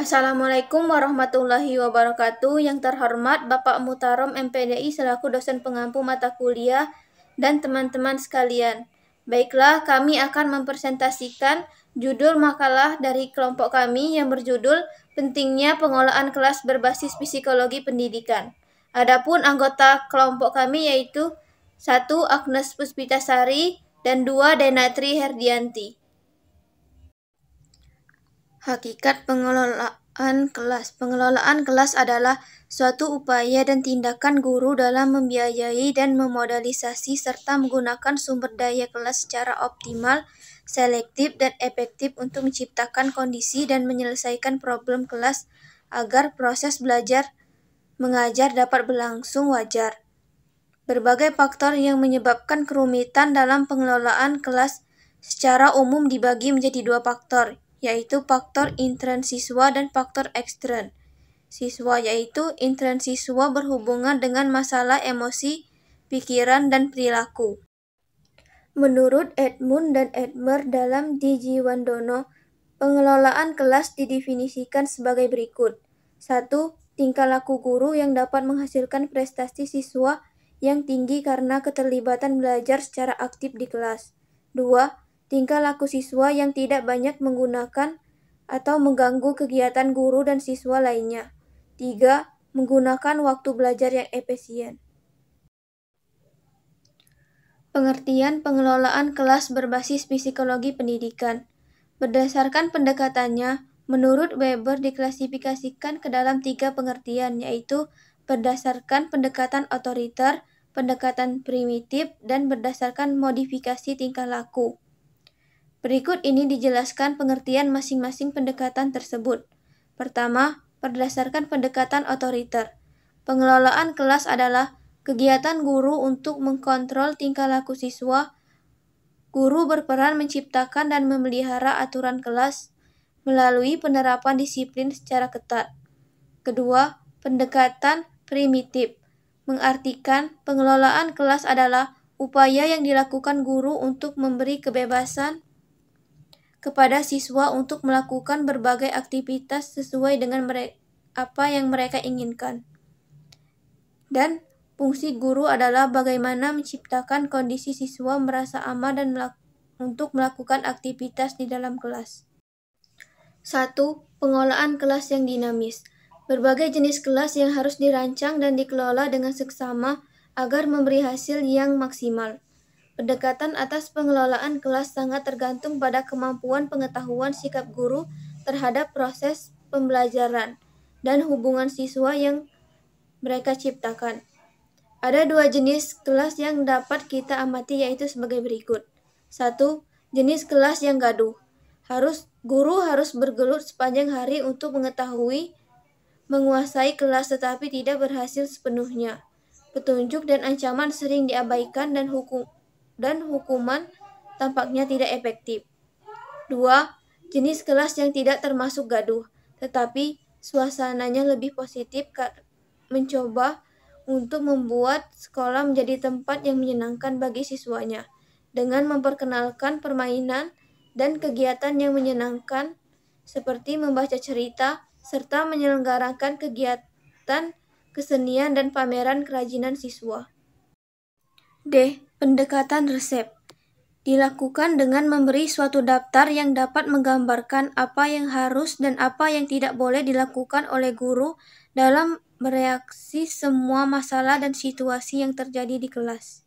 Assalamualaikum warahmatullahi wabarakatuh. Yang terhormat Bapak Mutarom MPDI selaku dosen pengampu mata kuliah dan teman-teman sekalian. Baiklah, kami akan mempresentasikan judul makalah dari kelompok kami yang berjudul Pentingnya Pengolahan Kelas Berbasis Psikologi Pendidikan. Adapun anggota kelompok kami yaitu 1. Agnes Puspitasari dan 2. Denatri Herdianti. Hakikat pengelolaan kelas. Pengelolaan kelas adalah suatu upaya dan tindakan guru dalam membiayai dan memodalisasi serta menggunakan sumber daya kelas secara optimal, selektif, dan efektif untuk menciptakan kondisi dan menyelesaikan problem kelas agar proses belajar mengajar dapat berlangsung wajar. Berbagai faktor yang menyebabkan kerumitan dalam pengelolaan kelas secara umum dibagi menjadi dua faktor, yaitu faktor intern siswa dan faktor ekstern siswa, yaitu intern siswa berhubungan dengan masalah emosi, pikiran, dan perilaku. Menurut Edmund dan Edmer dalam Dijiwandono, pengelolaan kelas didefinisikan sebagai berikut. 1. Tingkah laku guru yang dapat menghasilkan prestasi siswa yang tinggi karena keterlibatan belajar secara aktif di kelas. 2. Tingkah laku siswa yang tidak banyak menggunakan atau mengganggu kegiatan guru dan siswa lainnya. 3. Menggunakan waktu belajar yang efisien. Pengertian pengelolaan kelas berbasis psikologi pendidikan. Berdasarkan pendekatannya, menurut Weber diklasifikasikan ke dalam 3 pengertian, yaitu berdasarkan pendekatan otoriter, pendekatan primitif, dan berdasarkan modifikasi tingkah laku. Berikut ini dijelaskan pengertian masing-masing pendekatan tersebut. Pertama, berdasarkan pendekatan otoriter. Pengelolaan kelas adalah kegiatan guru untuk mengkontrol tingkah laku siswa. Guru berperan menciptakan dan memelihara aturan kelas melalui penerapan disiplin secara ketat. Kedua, pendekatan primitif mengartikan pengelolaan kelas adalah upaya yang dilakukan guru untuk memberi kebebasan kepada siswa untuk melakukan berbagai aktivitas sesuai dengan apa yang mereka inginkan. Dan fungsi guru adalah bagaimana menciptakan kondisi siswa merasa aman dan untuk melakukan aktivitas di dalam kelas. 1. Pengelolaan kelas yang dinamis. Berbagai jenis kelas yang harus dirancang dan dikelola dengan seksama agar memberi hasil yang maksimal. Pendekatan atas pengelolaan kelas sangat tergantung pada kemampuan pengetahuan sikap guru terhadap proses pembelajaran dan hubungan siswa yang mereka ciptakan. Ada 2 jenis kelas yang dapat kita amati, yaitu sebagai berikut. 1. Jenis kelas yang gaduh. Guru harus bergelut sepanjang hari untuk menguasai kelas tetapi tidak berhasil sepenuhnya. Petunjuk dan ancaman sering diabaikan dan hukuman tampaknya tidak efektif. 2. Jenis kelas yang tidak termasuk gaduh, tetapi suasananya lebih positif mencoba untuk membuat sekolah menjadi tempat yang menyenangkan bagi siswanya dengan memperkenalkan permainan dan kegiatan yang menyenangkan seperti membaca cerita serta menyelenggarakan kegiatan kesenian dan pameran kerajinan siswa. D. Pendekatan resep. Dilakukan dengan memberi suatu daftar yang dapat menggambarkan apa yang harus dan apa yang tidak boleh dilakukan oleh guru dalam mereaksi semua masalah dan situasi yang terjadi di kelas.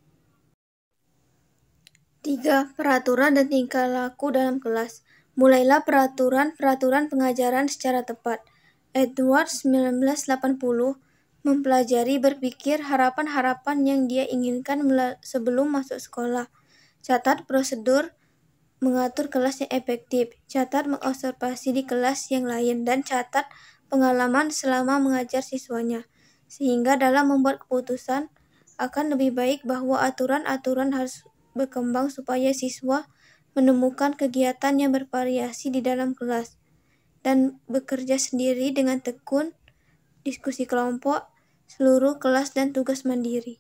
3. Peraturan dan tingkah laku dalam kelas. Mulailah peraturan pengajaran secara tepat. Edwards 1980 mempelajari berpikir harapan-harapan yang dia inginkan sebelum masuk sekolah. Catat prosedur mengatur kelas yang efektif. Catat mengobservasi di kelas yang lain dan catat pengalaman selama mengajar siswanya. Sehingga dalam membuat keputusan akan lebih baik bahwa aturan-aturan harus berkembang supaya siswa menemukan kegiatan yang bervariasi di dalam kelas dan bekerja sendiri dengan tekun, diskusi kelompok, seluruh kelas dan tugas mandiri.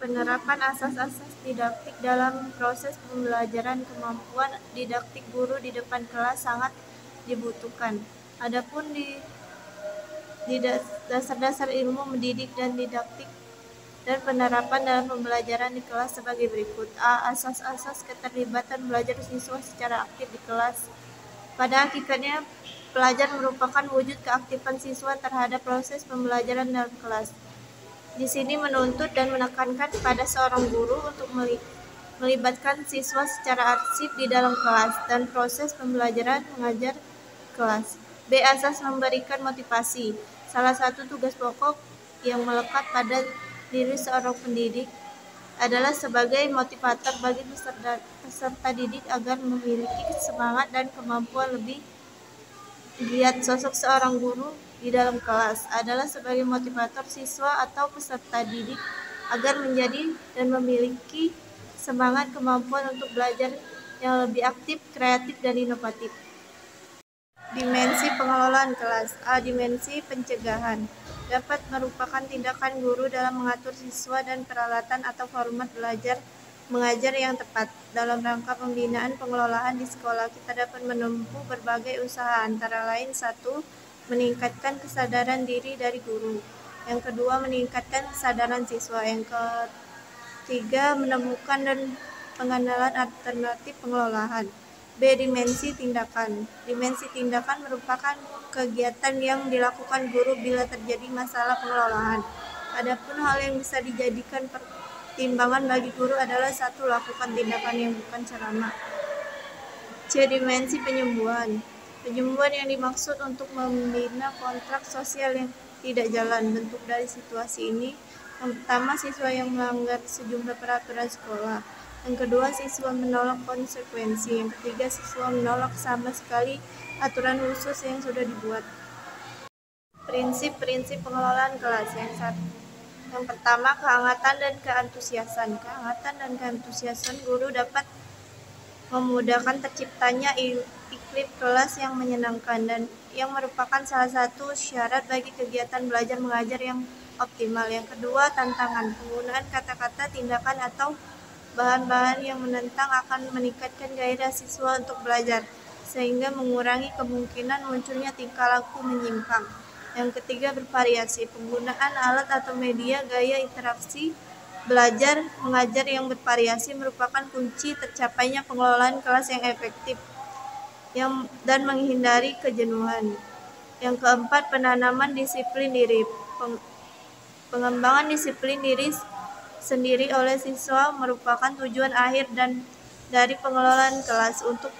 Penerapan asas-asas didaktik dalam proses pembelajaran. Kemampuan didaktik guru di depan kelas sangat dibutuhkan. Adapun di dasar-dasar ilmu mendidik dan didaktik dan penerapan dalam pembelajaran di kelas sebagai berikut. A. Asas-asas keterlibatan belajar siswa secara aktif di kelas. Pada hakikatnya, pelajar merupakan wujud keaktifan siswa terhadap proses pembelajaran dalam kelas. Di sini menuntut dan menekankan kepada seorang guru untuk melibatkan siswa secara aktif di dalam kelas dan proses pembelajaran mengajar kelas. B. Asas memberikan motivasi. Salah satu tugas pokok yang melekat pada diri seorang pendidik adalah sebagai motivator bagi peserta didik agar memiliki semangat dan kemampuan lebih giat. Sosok seorang guru di dalam kelas adalah sebagai motivator siswa atau peserta didik agar menjadi dan memiliki semangat kemampuan untuk belajar yang lebih aktif, kreatif, dan inovatif. Dimensi pengelolaan kelas. A. Dimensi pencegahan dapat merupakan tindakan guru dalam mengatur siswa dan peralatan atau format belajar mengajar yang tepat. Dalam rangka pembinaan pengelolaan di sekolah, kita dapat menempuh berbagai usaha, antara lain: 1. Meningkatkan kesadaran diri dari guru. Yang kedua, meningkatkan kesadaran siswa. Yang ketiga, menemukan dan pengenalan alternatif pengelolaan. B. Dimensi tindakan. Dimensi tindakan merupakan kegiatan yang dilakukan guru bila terjadi masalah pengelolaan. Adapun hal yang bisa dijadikan pertimbangan bagi guru adalah: 1. Lakukan tindakan yang bukan ceramah. C. Dimensi penyembuhan. Penyembuhan yang dimaksud untuk membina kontrak sosial yang tidak jalan. Bentuk dari situasi ini: yang pertama, siswa yang melanggar sejumlah peraturan sekolah. Yang kedua, siswa menolak konsekuensi. Yang ketiga, siswa menolak sama sekali aturan khusus yang sudah dibuat. Prinsip-prinsip pengelolaan kelas. Yang pertama, kehangatan dan keantusiasan. Kehangatan dan keantusiasan guru dapat memudahkan terciptanya iklim kelas yang menyenangkan dan yang merupakan salah satu syarat bagi kegiatan belajar mengajar yang optimal. Yang kedua, tantangan. Penggunaan kata-kata, tindakan, atau bahan-bahan yang menentang akan meningkatkan gairah siswa untuk belajar, sehingga mengurangi kemungkinan munculnya tingkah laku menyimpang. Yang ketiga, bervariasi. Penggunaan alat atau media gaya interaksi belajar mengajar yang bervariasi merupakan kunci tercapainya pengelolaan kelas yang efektif dan menghindari kejenuhan. Yang keempat, penanaman disiplin diri. Pengembangan disiplin diri sendiri oleh siswa merupakan tujuan akhir dan dari pengelolaan kelas. Untuk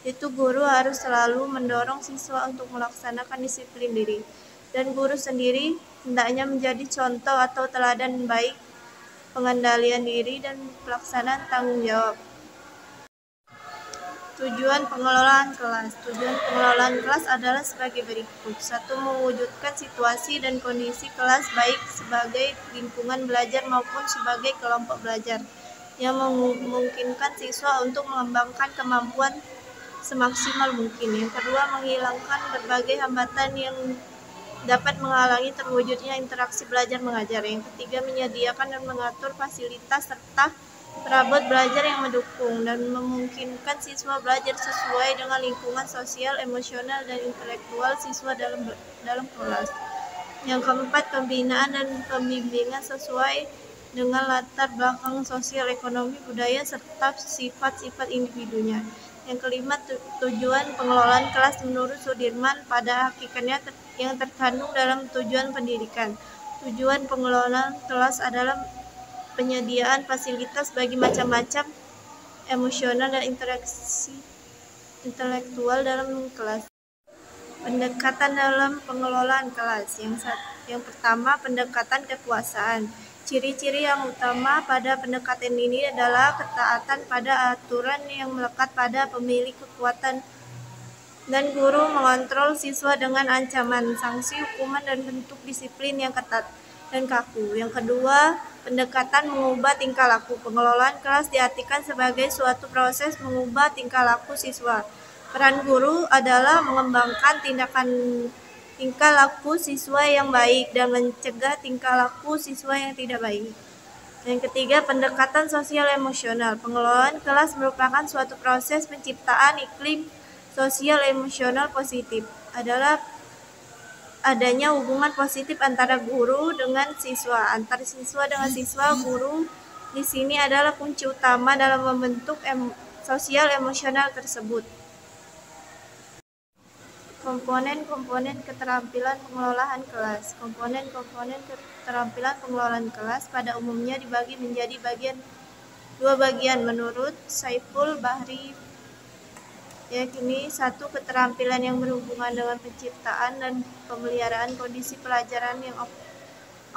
itu, guru harus selalu mendorong siswa untuk melaksanakan disiplin diri, dan guru sendiri hendaknya menjadi contoh atau teladan baik pengendalian diri dan pelaksanaan tanggung jawab. Tujuan pengelolaan kelas. Tujuan pengelolaan kelas adalah sebagai berikut. 1. Mewujudkan situasi dan kondisi kelas baik sebagai lingkungan belajar maupun sebagai kelompok belajar yang memungkinkan siswa untuk mengembangkan kemampuan semaksimal mungkin. Yang kedua, menghilangkan berbagai hambatan yang dapat menghalangi terwujudnya interaksi belajar mengajar. Yang ketiga, menyediakan dan mengatur fasilitas serta perabot belajar yang mendukung dan memungkinkan siswa belajar sesuai dengan lingkungan sosial, emosional, dan intelektual siswa dalam kelas. Yang keempat, pembinaan dan pembimbingan sesuai dengan latar belakang sosial, ekonomi, budaya, serta sifat-sifat individunya. Yang kelima, tujuan pengelolaan kelas menurut Sudirman pada hakikatnya yang terkandung dalam tujuan pendidikan. Tujuan pengelolaan kelas adalah penyediaan fasilitas bagi macam-macam emosional dan interaksi intelektual dalam kelas. Pendekatan dalam pengelolaan kelas. Yang pertama, pendekatan kekuasaan. Ciri-ciri yang utama pada pendekatan ini adalah ketaatan pada aturan yang melekat pada pemilik kekuatan, dan guru mengontrol siswa dengan ancaman, sanksi, hukuman, dan bentuk disiplin yang ketat dan kaku. Yang kedua, pendekatan mengubah tingkah laku. Pengelolaan kelas diartikan sebagai suatu proses mengubah tingkah laku siswa. Peran guru adalah mengembangkan tingkah laku siswa yang baik dan mencegah tingkah laku siswa yang tidak baik. Yang ketiga, pendekatan sosial emosional. Pengelolaan kelas merupakan suatu proses penciptaan iklim sosial emosional positif adalah adanya hubungan positif antara guru dengan siswa. Antar siswa dengan siswa, guru di sini adalah kunci utama dalam membentuk sosial emosional tersebut. Komponen-komponen keterampilan pengelolaan kelas. Komponen-komponen keterampilan pengelolaan kelas pada umumnya dibagi menjadi dua bagian menurut Saiful Bahri, yakni satu, keterampilan yang berhubungan dengan penciptaan dan pemeliharaan kondisi pelajaran yang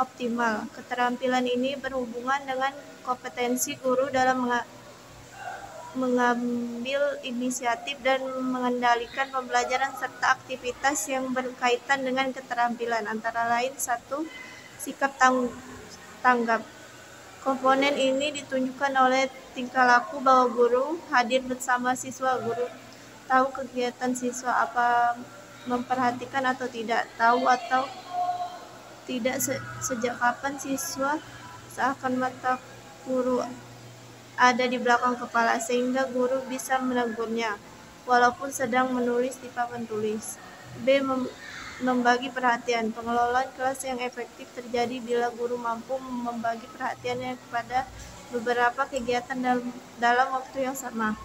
optimal. Keterampilan ini berhubungan dengan kompetensi guru dalam mengambil inisiatif dan mengendalikan pembelajaran serta aktivitas yang berkaitan dengan keterampilan, antara lain satu, sikap tanggap. Komponen ini ditunjukkan oleh tingkah laku bahwa guru hadir bersama siswa, guru tahu kegiatan siswa, apa memperhatikan atau tidak, tahu atau tidak sejak kapan siswa, seakan mata guru ada di belakang kepala sehingga guru bisa menegurnya walaupun sedang menulis di papan tulis. B. Membagi perhatian. Pengelolaan kelas yang efektif terjadi bila guru mampu membagi perhatiannya kepada beberapa kegiatan dalam waktu yang sama.